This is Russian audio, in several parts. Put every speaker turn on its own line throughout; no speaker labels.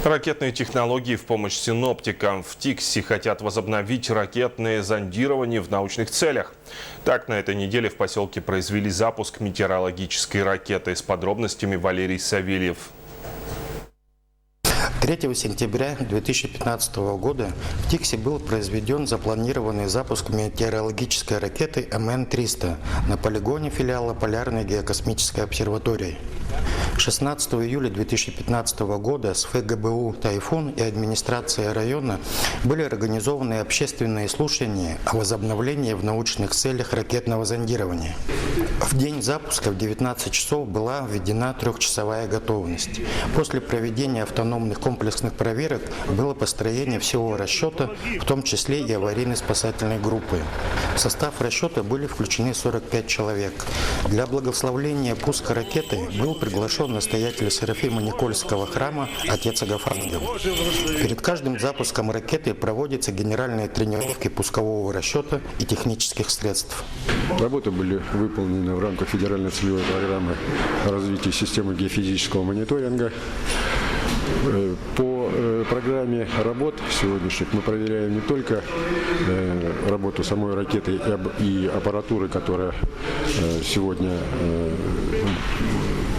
Ракетные технологии в помощь синоптикам. В ТИКСе хотят возобновить ракетное зондирование в научных целях. Так, на этой неделе в поселке произвели запуск метеорологической ракеты. С подробностями Валерий Савельев.
3 сентября 2015 года в ТИКСе был произведен запланированный запуск метеорологической ракеты МН-300 на полигоне филиала Полярной геокосмической обсерватории. 16 июля 2015 года с ФГБУ «Тайфун» и администрацией района были организованы общественные слушания о возобновлении в научных целях ракетного зондирования. В день запуска в 19 часов была введена трехчасовая готовность. После проведения автономных комплексных проверок было построение всего расчета, в том числе и аварийно-спасательной группы. В состав расчета были включены 45 человек. Для благословления пуска ракеты был приглашен настоятель Серафимо-Никольского храма отец Агафангел. Перед каждым запуском ракеты проводятся генеральные тренировки пускового расчета и технических средств.
Работы были выполнены в рамках федеральной целевой программы развития системы геофизического мониторинга. По программе работ сегодняшних мы проверяем не только работу самой ракеты и аппаратуры, которая сегодня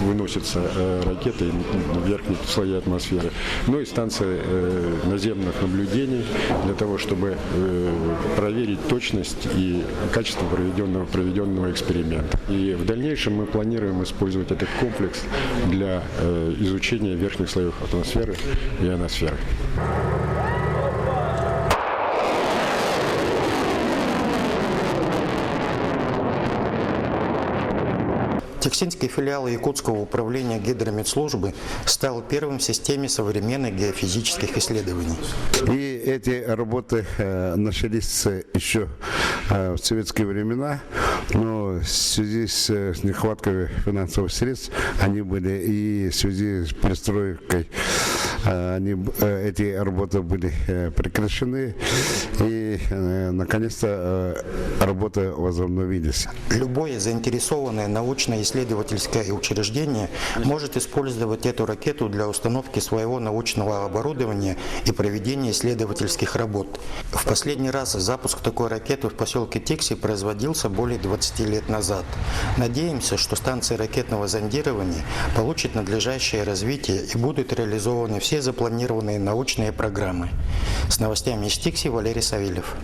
выносится ракетой в верхние слои атмосферы, но и станции наземных наблюдений для того, чтобы проверить точность и качество проведенного эксперимента. И в дальнейшем мы планируем использовать этот комплекс для изучения верхних слоев атмосферы и ионосферы.
Тиксинский филиал Якутского управления гидрометслужбы стал первым в системе современных геофизических исследований.
И эти работы начались еще в советские времена, но в связи с нехваткой финансовых средств они были, и в связи с перестройкой эти работы были прекращены, и наконец-то работы возобновились.
Любое заинтересованное научно-исследовательское учреждение может использовать эту ракету для установки своего научного оборудования и проведения исследовательских работ. В последний раз запуск такой ракеты в поселке Тикси производился более 20 лет назад. Надеемся, что станция ракетного зондирования получит надлежащее развитие и будут реализованы все запланированные научные программы. С новостями из Тикси Валерий Савельев.